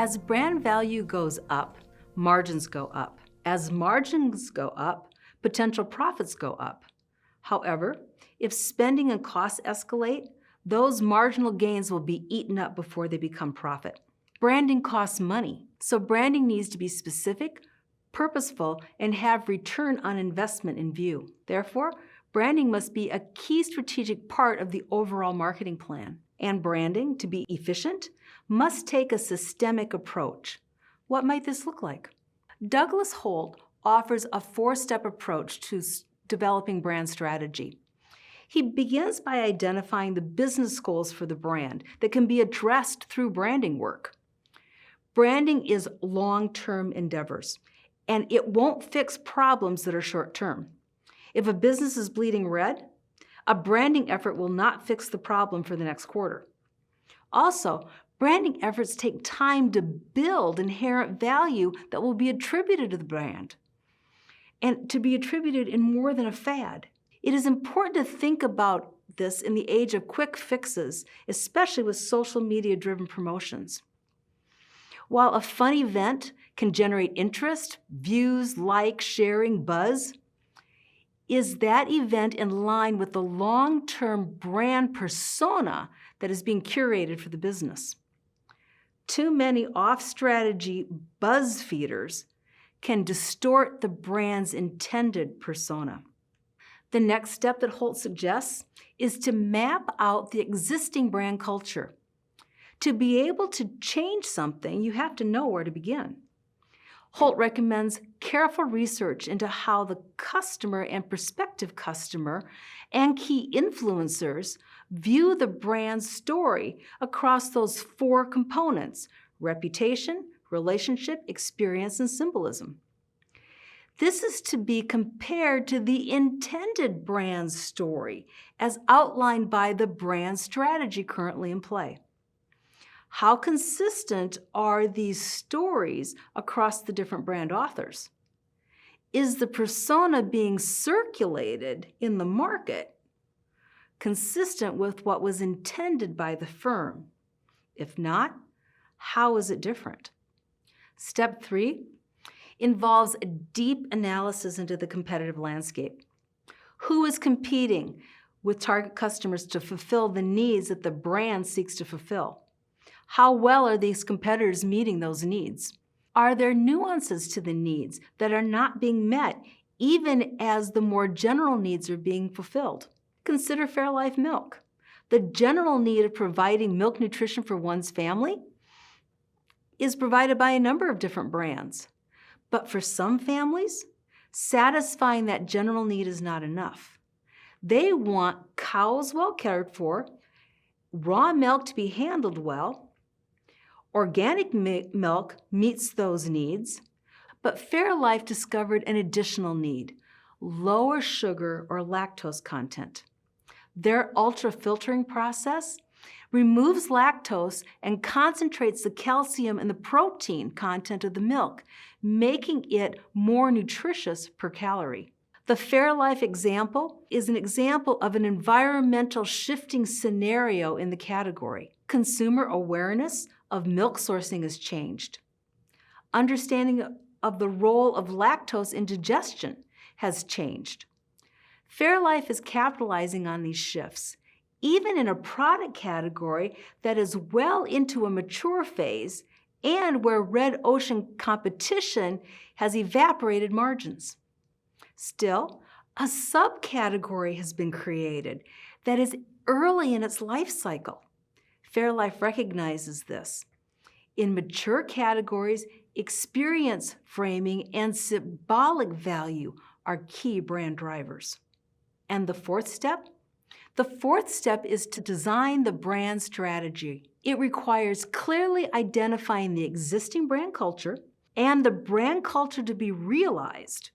As brand value goes up, margins go up. As margins go up, potential profits go up. However, if spending and costs escalate, those marginal gains will be eaten up before they become profit. Branding costs money, so branding needs to be specific, purposeful, and have return on investment in view. Therefore, branding must be a key strategic part of the overall marketing plan. And branding, to be efficient, must take a systemic approach. What might this look like? Douglas Holt offers a 4-step approach to developing brand strategy. He begins by identifying the business goals for the brand that can be addressed through branding work. Branding is long-term endeavors, and it won't fix problems that are short-term. If a business is bleeding red, a branding effort will not fix the problem for the next quarter. Also, branding efforts take time to build inherent value that will be attributed to the brand, and to be attributed in more than a fad. It is important to think about this in the age of quick fixes, especially with social media-driven promotions. While a fun event can generate interest, views, likes, sharing, buzz, is that event in line with the long-term brand persona that is being curated for the business? Too many off-strategy buzz feeders can distort the brand's intended persona. The next step that Holt suggests is to map out the existing brand culture. To be able to change something, you have to know where to begin. Holt recommends careful research into how the customer and prospective customer and key influencers view the brand's story across those 4 components: reputation, relationship, experience, and symbolism. This is to be compared to the intended brand story as outlined by the brand strategy currently in play. How consistent are these stories across the different brand authors? Is the persona being circulated in the market consistent with what was intended by the firm? If not, how is it different? Step 3 involves a deep analysis into the competitive landscape. Who is competing with target customers to fulfill the needs that the brand seeks to fulfill? How well are these competitors meeting those needs? Are there nuances to the needs that are not being met even as the more general needs are being fulfilled? Consider Fairlife Milk. The general need of providing milk nutrition for one's family is provided by a number of different brands. But for some families, satisfying that general need is not enough. They want cows well cared for, raw milk to be handled well. Organic milk meets those needs, but Fairlife discovered an additional need: lower sugar or lactose content. Their ultra-filtering process removes lactose and concentrates the calcium and the protein content of the milk, making it more nutritious per calorie. The Fairlife example is an example of an environmental shifting scenario in the category. Consumer awareness of milk sourcing has changed. Understanding of the role of lactose in digestion has changed. Fairlife is capitalizing on these shifts, even in a product category that is well into a mature phase and where red ocean competition has evaporated margins. Still, a subcategory has been created that is early in its life cycle. Fairlife recognizes this. In mature categories, experience framing and symbolic value are key brand drivers. And the 4th step? The 4th step is to design the brand strategy. It requires clearly identifying the existing brand culture and the brand culture to be realized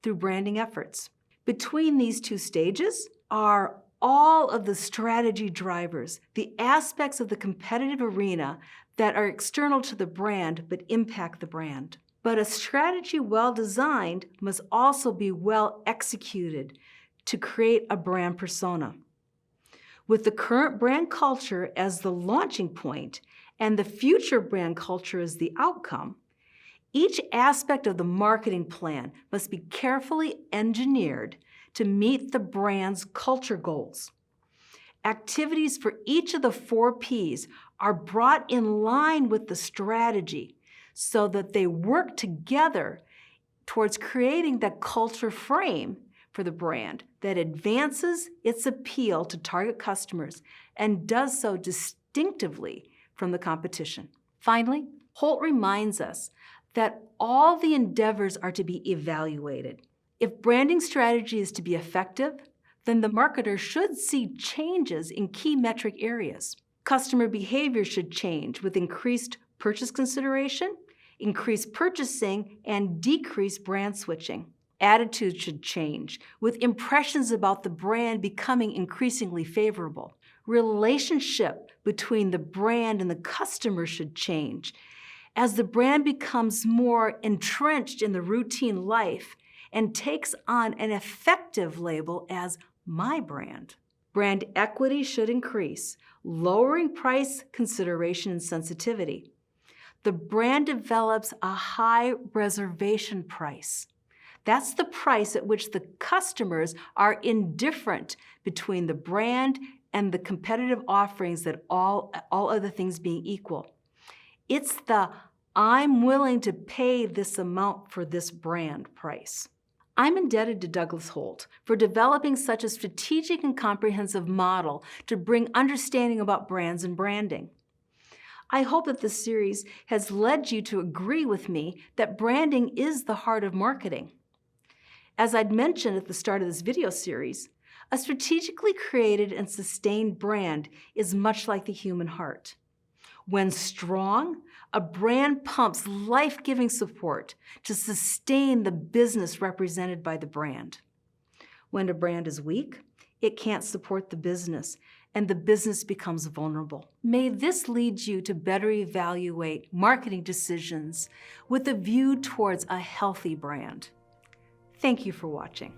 through branding efforts. Between these 2 stages are all of the strategy drivers, the aspects of the competitive arena that are external to the brand but impact the brand. But a strategy well designed must also be well executed to create a brand persona. With the current brand culture as the launching point and the future brand culture is the outcome, each aspect of the marketing plan must be carefully engineered to meet the brand's culture goals. Activities for each of the 4 Ps are brought in line with the strategy so that they work together towards creating that culture frame for the brand that advances its appeal to target customers and does so distinctively from the competition. Finally, Holt reminds us that all the endeavors are to be evaluated. If branding strategy is to be effective, then the marketer should see changes in key metric areas. Customer behavior should change with increased purchase consideration, increased purchasing, and decreased brand switching. Attitudes should change with impressions about the brand becoming increasingly favorable. Relationship between the brand and the customer should change as the brand becomes more entrenched in the routine life and takes on an effective label as my brand. Brand equity should increase, lowering price consideration and sensitivity. The brand develops a high reservation price. That's the price at which the customers are indifferent between the brand and the competitive offerings that all other things being equal. It's the I'm willing to pay this amount for this brand price. I'm indebted to Douglas Holt for developing such a strategic and comprehensive model to bring understanding about brands and branding. I hope that this series has led you to agree with me that branding is the heart of marketing. As I'd mentioned at the start of this video series, a strategically created and sustained brand is much like the human heart. When strong, a brand pumps life-giving support to sustain the business represented by the brand. When a brand is weak, it can't support the business, and the business becomes vulnerable. May this lead you to better evaluate marketing decisions with a view towards a healthy brand. Thank you for watching.